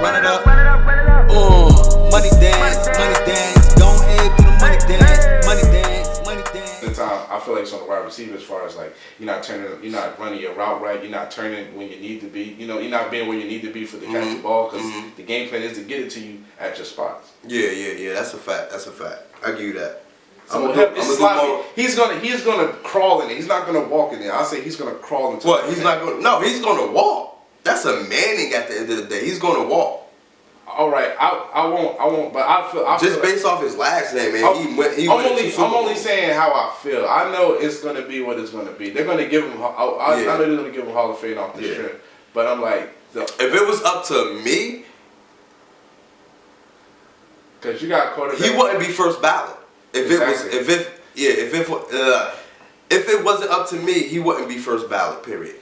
run it up. Money dance, don't hate for the money dance, money dance, money dance. The time I feel like it's on the wide receiver as far as like you're not running your route right, you're not turning when you need to be, you know, you're not being where you need to be for the catch the ball because the game plan is to get it to you at your spots. Yeah. That's a fact. I give you that. He's gonna crawl in it. He's not gonna walk in there. I say he's gonna crawl into. What? He's not gonna. No, he's gonna walk. That's a Manning at the end of the day. He's gonna walk. All right, I won't. But I feel just based off his last name, man. I'm only saying how I feel. I know it's gonna be what it's gonna be. They're gonna give him. I know they're gonna give him Hall of Fame off the strip. But I'm like, if it was up to me, because you got quarterback, he wouldn't be first ballot. If it wasn't up to me, he wouldn't be first ballot. Period.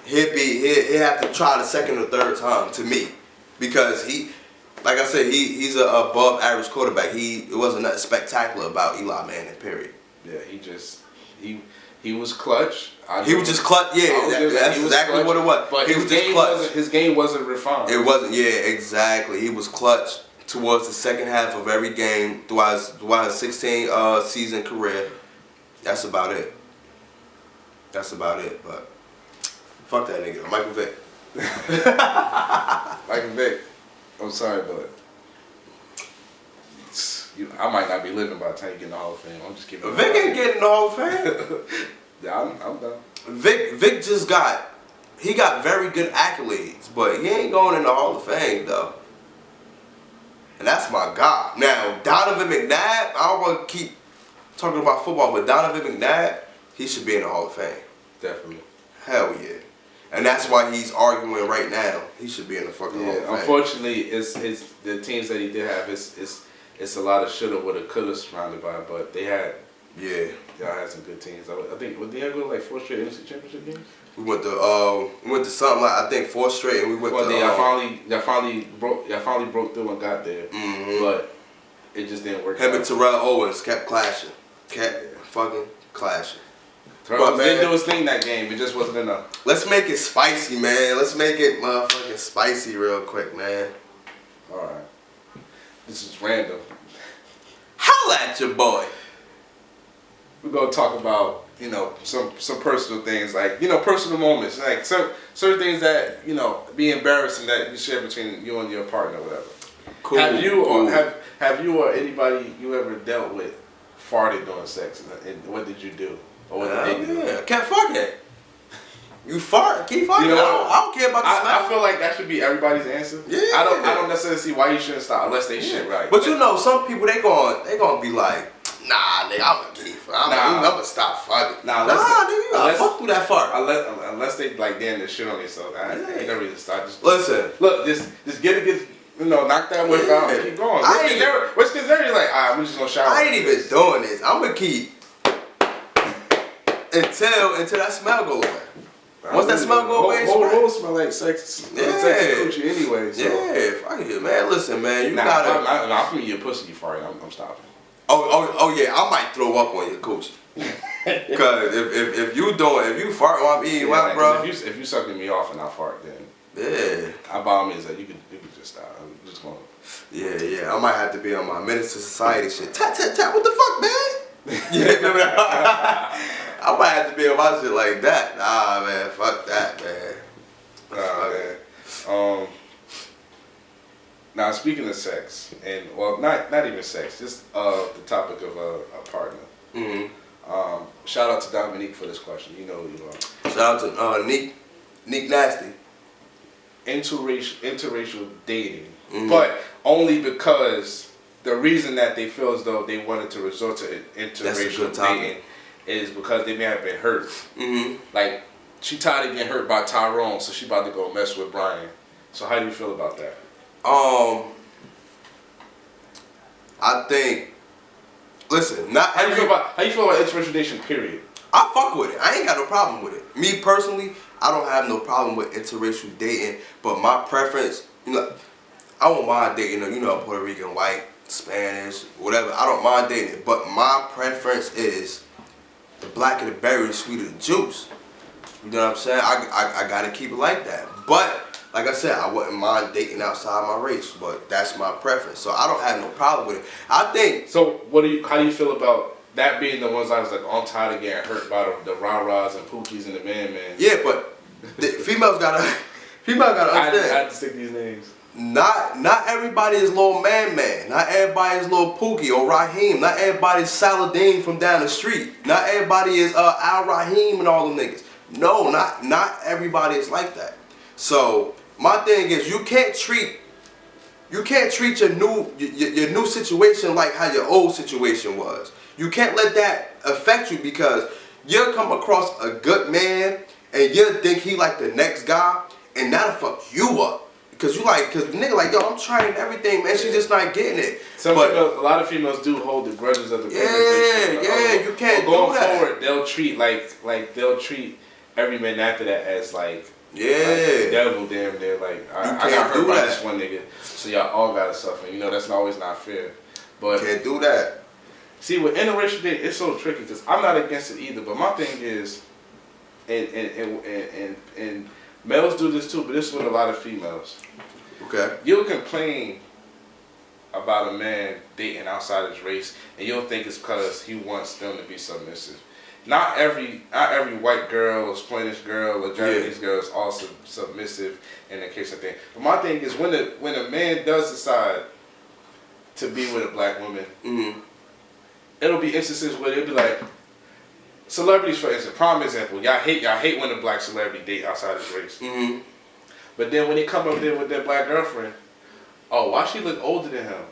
He'd have to try the second or third time to me, because like I said, he's an above average quarterback. It wasn't nothing spectacular about Eli Manning. Period. Yeah, he was clutch. He was just clutch. Yeah, that's exactly what it was. But he was just clutch. His game wasn't refined. It wasn't. Yeah, exactly. He was clutch towards the second half of every game throughout his 16 season career. That's about it. But fuck that nigga, Michael Vick. Michael Vick. I'm sorry, but I might not be living by the time you get in the Hall of Fame. I'm just kidding. Vic ain't getting in the Hall of Fame. Yeah, I'm done. Vic just got very good accolades, but he ain't going in the Hall of Fame though. And that's my guy. Now, Donovan McNabb, I don't want to keep talking about football, but Donovan McNabb, he should be in the Hall of Fame. Definitely. Hell yeah. And that's why he's arguing right now. He should be in the fucking Hall of Fame. Unfortunately, it's the teams that he did have, it's a lot of shoulda, woulda, coulda surrounded by, but they had y'all had some good teams. I think did y'all go like 4 straight NFC Championship games? We went to something like, I think 4 straight, and we went to. Y'all finally broke through and got there, but it just didn't work. Him and Terrell Owens kept clashing, fucking clashing. Terrell didn't do his thing that game. It just wasn't enough. Let's make it spicy, man. Let's make it motherfucking spicy real quick, man. All right. This is random. Holla at your boy. We're gonna talk about, you know, some personal things, like, you know, personal moments, like certain things that, you know, be embarrassing that you share between you and your partner or whatever. Cool. Have you or anybody you ever dealt with farted during sex, and what did you do? Or what did they do? Yeah, can't fuck it. You fart, keep farting. You know, I don't care about the smell. I feel like that should be everybody's answer. Yeah. I don't necessarily see why you shouldn't stop unless they shit right. But you know, some people they gonna be like, nah, nigga, I'm a Keef. I'm gonna stop fucking. Nah, nigga, fuck through that fart. Unless they like damn this shit on themselves. Ain't no reason to start. Listen, look, just get it. You know, knock that whip out and keep going. What's considered? You're like, alright, I'm just gonna shower. I ain't even doing this. I'm gonna keep until that smell go away. Once that smell go away, whole smell like sex. Yeah, coochie anyway. So. Yeah, fuck it, man. Listen, man, you gotta. I'm from your pussy, you fart. I'm stopping. Oh yeah, I might throw up on your coochie. Cause if you fart while I'm eating, bro. If you sucking me off and I fart, then yeah, by all means, you can just stop. I'm just going. Yeah. I might have to be on my Menace to Society shit. Tap. What the fuck, man? Yeah, remember that? I might have to be on my shit like that. Nah, man, fuck that, man. Nah, man. Now, speaking of sex, and well, not even sex, just the topic of a partner. Mm-hmm. Shout out to Dominique for this question. You know who you are. Shout out to Neek Nasty. Interracial dating, but only because the reason that they feel as though they wanted to resort to interracial dating is because they may have been hurt. Mm-hmm. Like, she tired of getting hurt by Tyrone, so she about to go mess with Brian. So how do you feel about that? I think. Listen, how you feel about interracial dating? Period. I fuck with it. I ain't got no problem with it. Me personally, I don't have no problem with interracial dating. But my preference, you know, I don't mind dating, you know, Puerto Rican, white, Spanish, whatever. I don't mind dating it. But my preference is the blacker the berry, the sweeter the juice. You know what I'm saying? I gotta keep it like that. But like I said, I wouldn't mind dating outside my race, but that's my preference. So I don't have no problem with it. I think. So how do you feel about that being the ones I was like, I'm tired of getting hurt by the rah-rahs and pookies and the man. Yeah, but the females gotta understand. I had to stick these names. Not everybody is little man. Not everybody is little Pookie or Raheem. Not everybody is Saladin from down the street. Not everybody is Al Raheem and all them niggas. No, not everybody is like that. So my thing is, you can't treat your new situation like how your old situation was. You can't let that affect you, because you'll come across a good man and you'll think he like the next guy, and that'll fuck you up. Cause nigga like, yo, I'm trying everything, man. She's just not getting it. A lot of females do hold the grudges of the you can't going do that. forward, they'll treat they'll treat every man after that as like the devil. Damn, they're like, I got hurt by this one nigga, so y'all all gotta suffer. You know, that's always not fair. But you can't do that. See, with interracial dating, it's so tricky because I'm not against it either. But my thing is, and males do this too, but this is with a lot of females. Okay. You'll complain about a man dating outside his race, and you'll think it's because he wants them to be submissive. Not every white girl or Spanish girl or Japanese girl is also submissive in the case of thing. But my thing is, when a man does decide to be with a black woman, it'll be instances where it'll be like, celebrities, for instance, prime example, y'all hate when a black celebrity date outside his race. But then when they come up there with their black girlfriend, oh, why she look older than him?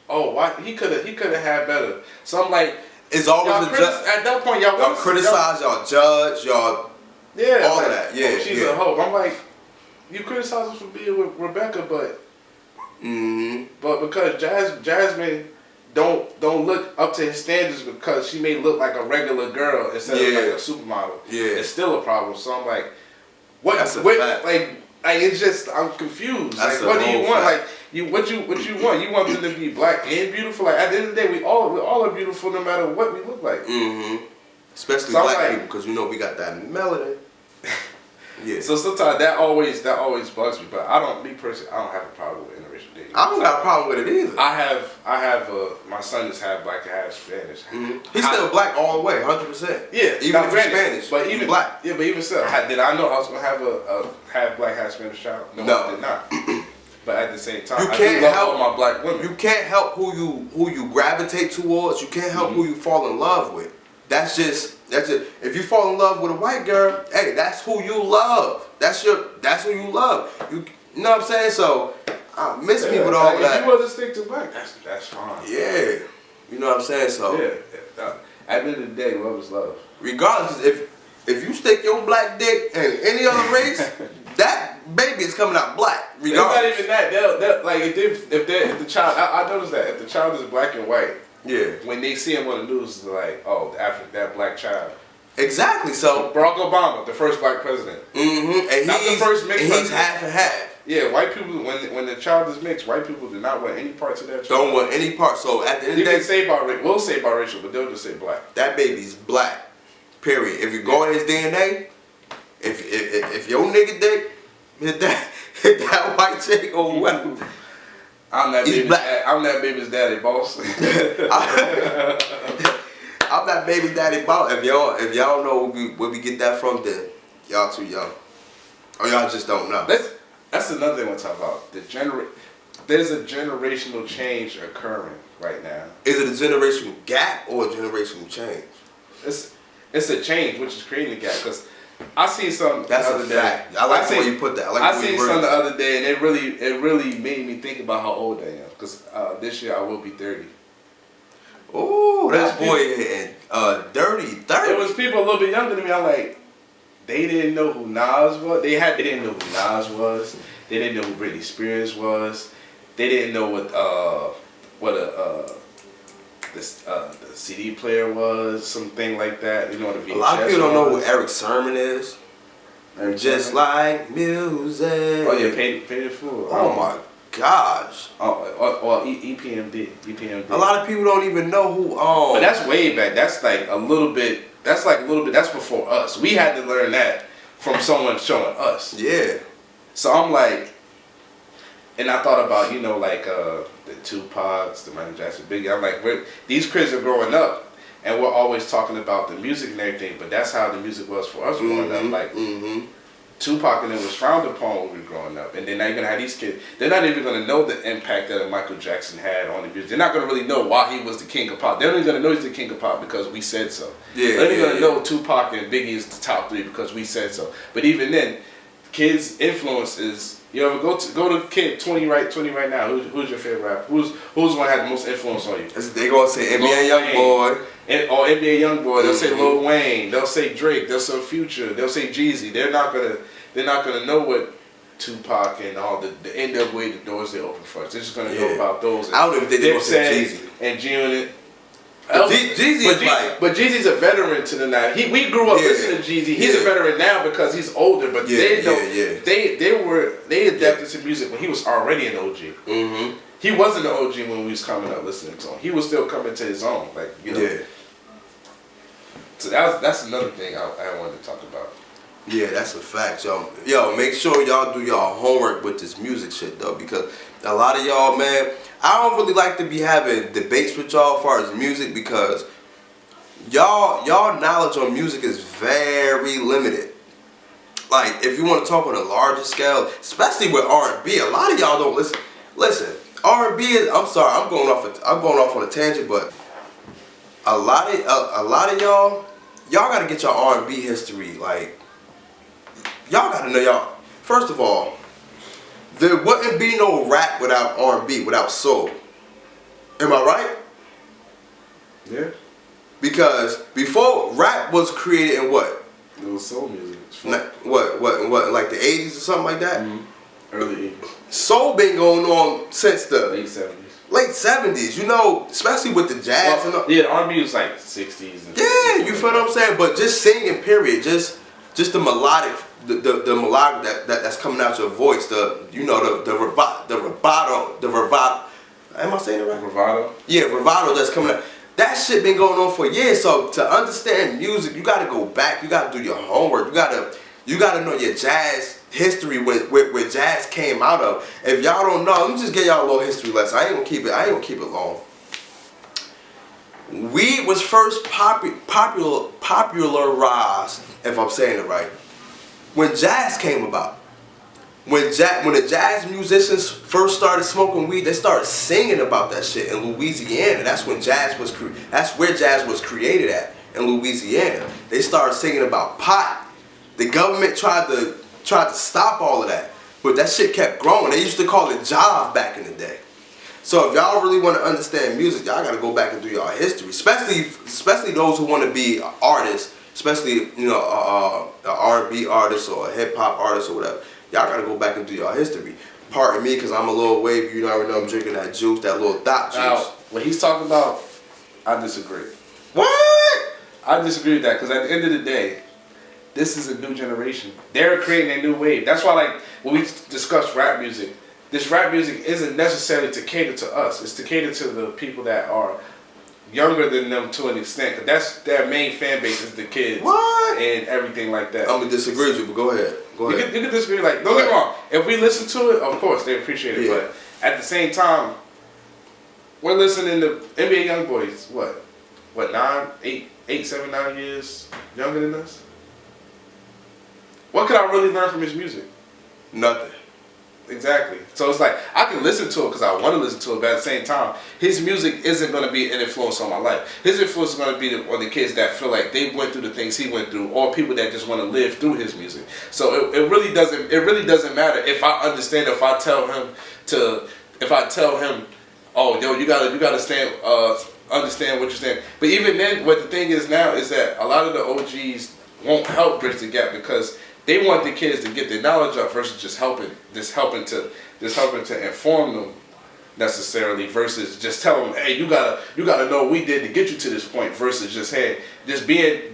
Oh, why he could have had better. So I'm like, it's always at that point y'all criticize, y'all judge, y'all all like, of that. Yeah, she's a hoe. I'm like, you criticize her for being with Rebecca, but because Jasmine don't look up to his standards because she may look like a regular girl instead of like a supermodel. Yeah, it's still a problem. So I'm like, it's just, I'm confused. Like, what do you want? Like, what you want? You want them to be black and beautiful? Like, at the end of the day, we all are beautiful no matter what we look like. Especially black people, because we got that melanin. Yeah. So sometimes that always bugs me, but I don't have a problem with interracial dating. I don't got a problem with it either. I have my son is half black and half Spanish. He's still black all the way, 100%. Yeah, even if he's Spanish, but even black. Yeah, but even still, did I know I was gonna have a half black, half Spanish child? No, I did not. But at the same time, I do love all my black women. You can't help who you gravitate towards. You can't help who you fall in love with. That's just. If you fall in love with a white girl, hey, that's who you love. That's who you love. You know what I'm saying? So, miss me with all that. If you want to stick to black, that's fine. Yeah, you know what I'm saying? So, at the end of the day, love is love. Regardless, if you stick your black dick in any other race, that baby is coming out black. Regardless. It's not even that. They'll like if the child. I noticed that if the child is black and white. Yeah. When they see him on the news, they're like, oh, that black child. Exactly. So Barack Obama, the first black president. And not the first mixed president. He's half and half. Yeah, white people, when the child is mixed, white people do not want any parts of that child. Don't want any part. So at the end of the day, we'll say biracial, but they'll just say black. That baby's black. Period. If you go in his DNA, if your nigga dick hit that white chick or what. I'm that baby's daddy, boss. I'm that baby daddy boss. If y'all know where we get that from, then y'all too young, or y'all just don't know. That's another thing we'll talk about. There's a generational change occurring right now. Is it a generational gap or a generational change? It's a change, which is creating a gap. Because I seen something the other day. I like the way you put that. I seen something the other day, and it really made me think about how old I am. Because this year I will be 30. Oh, that boy hitting dirty 30. It was people a little bit younger than me. I'm like, they didn't know who Nas was. They didn't know who Nas was. They didn't know who Britney Spears was. They didn't know the CD player was, something like that. You know what a VHS. A lot of people don't know who Eric Sermon is. And just like music. Oh yeah, Painted Fool. Oh my gosh. Or EPMD. A lot of people don't even know who. But that's way back. That's like a little bit. That's before us. We had to learn that from someone showing us. Yeah. So I'm like, and I thought about, you know, like the Tupacs, the Michael Jackson, Biggie. I'm like, these kids are growing up, and we're always talking about the music and everything, but that's how the music was for us growing up. Like, Tupac and it was frowned upon when we were growing up, and then now you're gonna have these kids. They're not even gonna know the impact that Michael Jackson had on the music. They're not gonna really know why he was the king of pop. They're only gonna know he's the king of pop because we said so. They're only gonna know Tupac and Biggie is the top 3 because we said so. But even then, kids' influence is. You ever go to kid 20 right now? Who's your favorite rapper? Who's one that had the most influence on you? They gonna say NBA Youngboy. Or NBA Youngboy. They'll say Lil Wayne. They'll say Drake. They'll say Future. They'll say Jeezy. They're not gonna know what Tupac and all the NWA, the doors they open for us. They're just gonna know about those. I don't know if they gonna say Jeezy and G-Unit. But Jeezy's a veteran to the night. We grew up listening to Jeezy. He's a veteran now because he's older. But they adapted to music when he was already an OG. He wasn't an OG when we was coming up listening to him. He was still coming to his own, like you know. So that's another thing I wanted to talk about. Yeah, that's a fact, y'all. Yo, make sure y'all do y'all homework with this music shit though, because a lot of y'all, man, I don't really like to be having debates with y'all as far as music because y'all knowledge on music is very limited. Like, if you want to talk on a larger scale, especially with R&B, a lot of y'all don't listen. Listen, R&B is. I'm sorry, I'm going off on a tangent, but a lot of y'all gotta get your R&B history. Like, y'all gotta know y'all. First of all, there wouldn't be no rap without R&B, without soul. Am I right? Yeah. Because before rap was created in what? It was soul music. What, like the 80s or something like that? Early 80s. Soul been going on since the late 70s. Late 70s, you know, especially with the jazz and all. Yeah, R&B was like 60s. And yeah, you feel what I'm saying? But just singing, period. Just the melodic, the melodic that's coming out your voice. The vibrato. Am I saying it right? Bravado. Yeah, bravado that's coming out. That shit been going on for years. So to understand music, you gotta go back. You gotta do your homework. You gotta know your jazz history where jazz came out of. If y'all don't know, let me just give y'all a little history lesson. I ain't gonna keep it long. Weed was first popularized, if I'm saying it right, when jazz came about. When the jazz musicians first started smoking weed, they started singing about that shit in Louisiana. That's when that's where jazz was created at, in Louisiana. They started singing about pot. The government tried to stop all of that, but that shit kept growing. They used to call it jive back in the day. So if y'all really want to understand music, y'all got to go back and do y'all history, especially those who want to be artists, especially an R&B artist or a hip hop artist or whatever. Y'all got to go back and do y'all history. Pardon me, because I'm a little wavy. You already know I'm drinking that juice, that little dot juice. Now, what he's talking about, I disagree. What? I disagree with that because at the end of the day, this is a new generation. They're creating a new wave. That's why, like, when we discuss rap music, this rap music isn't necessarily to cater to us. It's to cater to the people that are younger than them to an extent. Cause that's their main fan base is the kids. What? And everything like that. I'm gonna disagree with you, but go ahead. You can disagree. Like, don't get me wrong. If we listen to it, of course they appreciate it. Yeah. But at the same time, we're listening to NBA Youngboys. What 8, 7, 9 years younger than us? What could I really learn from his music? Nothing. Exactly. So it's like, I can listen to it because I want to listen to it, but at the same time, his music isn't going to be an influence on my life. His influence is going to be on the kids that feel like they went through the things he went through, or people that just want to live through his music. So it really doesn't matter if I understand, if I tell him, oh, yo, you gotta stand, understand what you're saying. But even then, what the thing is now is that a lot of the OGs won't help bridge the gap because they want the kids to get their knowledge up versus just helping to inform them necessarily versus just tell them, hey, you gotta know what we did to get you to this point versus just being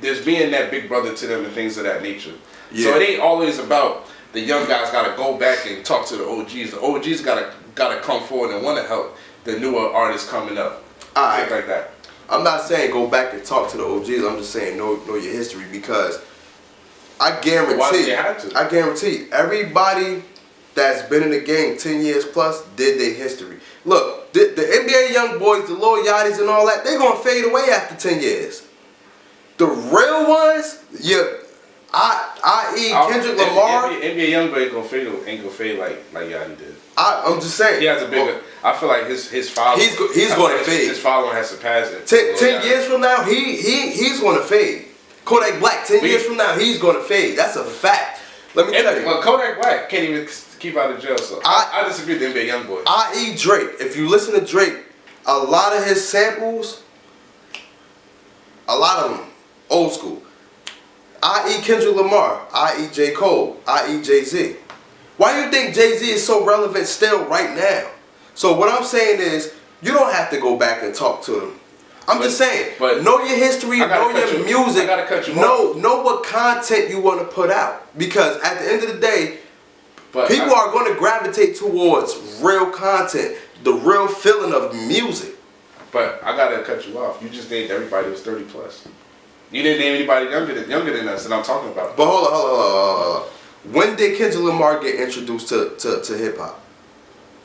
that big brother to them and things of that nature. Yeah. So it ain't always about the young guys gotta go back and talk to the OGs. The OGs gotta come forward and want to help the newer artists coming up. Things like that. I'm not saying go back and talk to the OGs. I'm just saying know your history because I guarantee. Why do you have to? I guarantee everybody that's been in the game 10 years plus did their history. Look, the NBA young boys, the Lil Yachty's and all that, they're going to fade away after 10 years. The real ones, i.e. Kendrick Lamar. NBA young boy ain't gonna fade like Yachty did. I'm just saying. He has a bigger. I feel like his following. He's going to fade. His following has surpassed it. 10 years from now, he's going to fade. Kodak Black, 10 years from now, he's going to fade. That's a fact. Let me tell you. Well, Kodak Black can't even keep out of jail, so I disagree with the NBA young boy. I.e. Drake. If you listen to Drake, a lot of his samples, a lot of them, old school. I.e. Kendrick Lamar, i.e. J. Cole, i.e. Jay-Z. Why do you think Jay-Z is so relevant still right now? So what I'm saying is, you don't have to go back and talk to them. I'm just saying, but know your history, know your music, I gotta cut you know what content you want to put out. Because at the end of the day, people are going to gravitate towards real content, the real feeling of music. But I gotta cut you off. You just named everybody was 30 plus. You didn't name anybody younger than us that I'm talking about. But hold on. When did Kendrick Lamar get introduced to hip hop?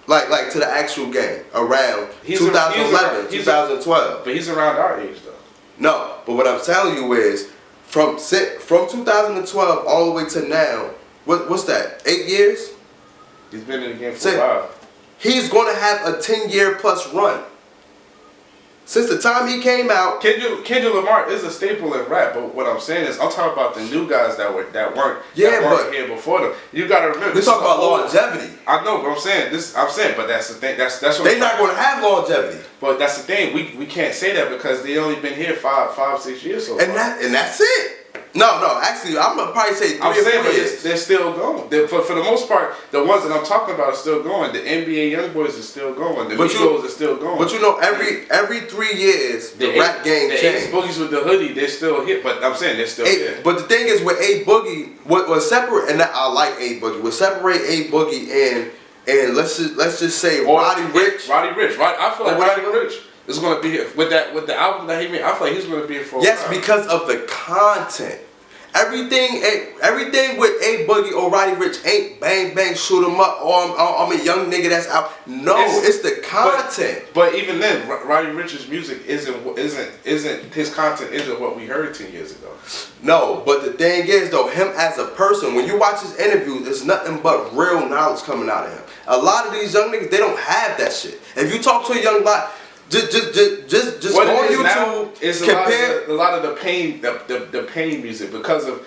Like to the actual game around 2011, 2012. But he's around our age though. No, but what I'm telling you is from 2012 all the way to now. What's that? 8 years? He's been in the game for a while. He's going to have a 10-year plus run. Since the time he came out, Kendrick Lamar is a staple in rap. But what I'm saying is, I'm talking about the new guys that weren't here before them. You got to remember. We talk about longevity. I know, but I'm saying, but that's the thing. That's what they're not going to have longevity. But that's the thing. We can't say that because they only been here 5-6 years so far. And that's it. No. Actually, I'm gonna probably say 3 or 4 years. They're still going. For the most part, the ones that I'm talking about are still going. The NBA young boys are still going. The Migos are still going. But you know, every 3 years, the rap game changes. The Ace Boogies with the hoodie, they're still here. But I'm saying they're still here. But the thing is, with A Boogie, what separate, and I like A Boogie. What separate A Boogie and let's just say Roddy Ricch. I feel like Roddy Ricch is going to be here with the album that he made. I feel like he's going to be here for a while. Yes, because of the content. Everything with A Boogie or Roddy Ricch ain't bang bang shoot 'em up or I'm a young nigga that's out. No, it's the content. But even then, Roddy Ricch's music isn't his content isn't what we heard 10 years ago. No, but the thing is though, him as a person, when you watch his interviews, it's nothing but real knowledge coming out of him. A lot of these young niggas, they don't have that shit. If you talk to a young lot. Just go on YouTube. It's compare a lot of the pain, the pain music because of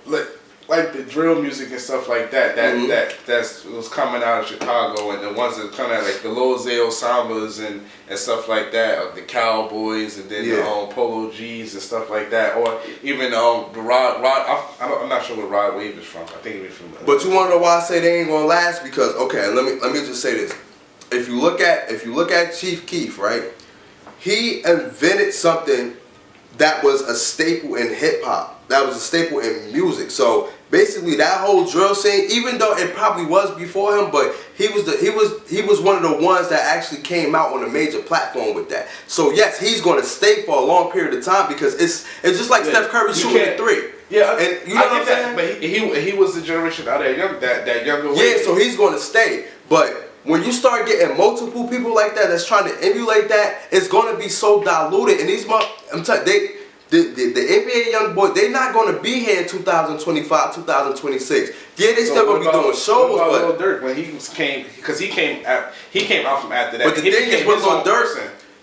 like the drill music and stuff like that. That was coming out of Chicago, and the ones that come out like the Lil Zale Sambas and stuff like that, of the Cowboys, and then the Polo G's and stuff like that, or even the Rod. I'm not sure where Rod Wave is from. I think it was from. But you want to know why I say they ain't gonna last? Because let me just say this. If you look at Chief Keef, right? He invented something that was a staple in hip hop. That was a staple in music. So basically, that whole drill scene, even though it probably was before him, but he was one of the ones that actually came out on a major platform with that. So yes, he's going to stay for a long period of time because it's just like Steph Curry shooting a 3. Yeah, and you know what I'm saying? But he was the generation out of that younger. Yeah, so he's going to stay, but. When you start getting multiple people like that that's trying to emulate that, it's going to be so diluted. And these I'm telling you, the NBA young boys, they're not going to be here in 2025, 2026. Yeah, they still going to be doing shows. What about Lil Durk when because he came out from after that. But the thing is with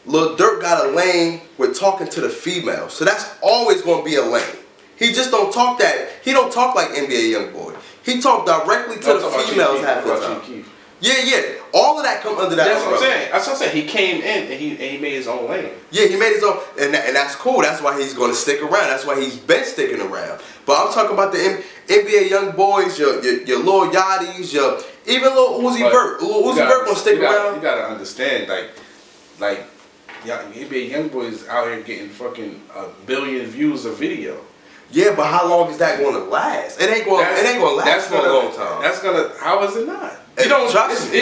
Lil Durk got a lane with talking to the females. So that's always going to be a lane. He just don't talk that. He don't talk like NBA young boy. He talk directly to the females half the time. Yeah. All of that come under that. That's what I'm saying. That's what I'm saying. He came in and he made his own lane. Yeah, he made his own, and that's cool. That's why he's going to stick around. That's why he's been sticking around. But I'm talking about the NBA young boys, your Lil Yachty's, even Lil Uzi Vert. Lil Uzi Vert gonna stick around. You gotta understand, like NBA young boys out here getting fucking 1 billion views a video. Yeah, but how long is that going to last? It ain't going to last for a long time. How is it not? You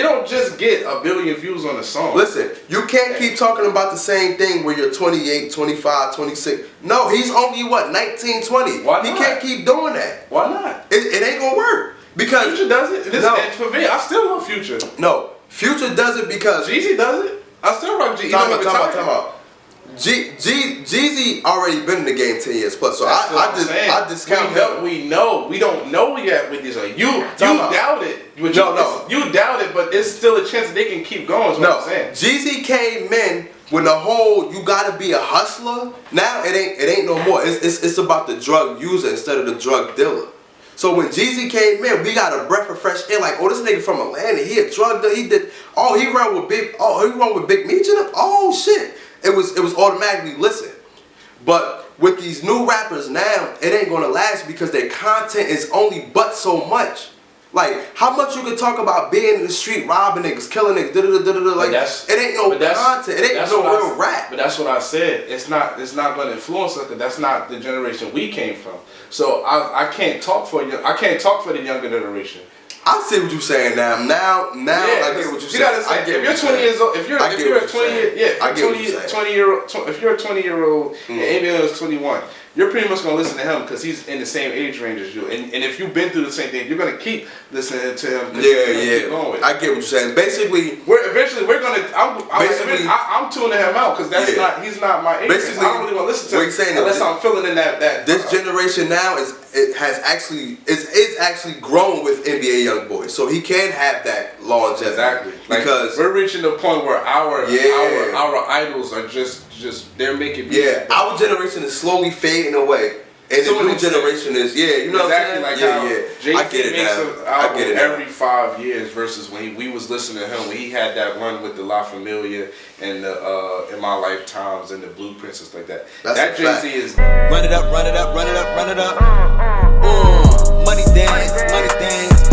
don't just get 1 billion views on a song. Listen, you can't keep talking about the same thing when you're 28, 25, 26. No, he's only 19, 20. Why not? He can't keep doing that. Why not? It ain't gonna work. Because Future does it. And for me, I still love Future. No, Future does it because Jeezy does it. I still rock Jeezy. Time out. Jeezy already been in the game 10 years plus, so I discount him. We don't know yet with these. You doubt it. You doubt it, but there's still a chance that they can keep going. Is what I'm saying. Jeezy came in with the whole you gotta be a hustler. Now it ain't no more. It's about the drug user instead of the drug dealer. So when Jeezy came in, we got a breath of fresh air. Like, oh, this nigga from Atlanta, he a drug dealer. He did. Oh, he run with Big Meech and them. Oh shit. It was automatically listen. But with these new rappers now, it ain't gonna last because their content is only but so much. Like, how much you can talk about being in the street, robbing niggas, killing niggas, like it ain't no content, it ain't no real rap. But that's what I said. It's not gonna influence us because that's not the generation we came from. So I can't talk for you. I can't talk for the younger generation. I see what you're saying now. Now I get what you're saying. If you're 20 years old, if you're a 20-year-old and Eminem is 21, you're pretty much gonna listen to him because he's in the same age range as you. And if you've been through the same thing, you're gonna keep listening to him. Yeah. I get what you're saying. Basically, I'm tuning him out because he's not my age. Basically, I don't really want to listen to him unless I'm feeling in that. This generation now is actually grown with NBA young boys, so he can have that longevity. Exactly. Because we're reaching the point where our idols are just they're making music. Yeah, our generation is slowly fading away. And the new generation is, you know exactly what I'm saying? Like Jay-Z I get it makes now. an album every 5 years versus when we was listening to him when he had that run with the La Familia and the In My Lifetimes and the Blueprints and stuff like that. That Jay-Z is run it up. Money dance.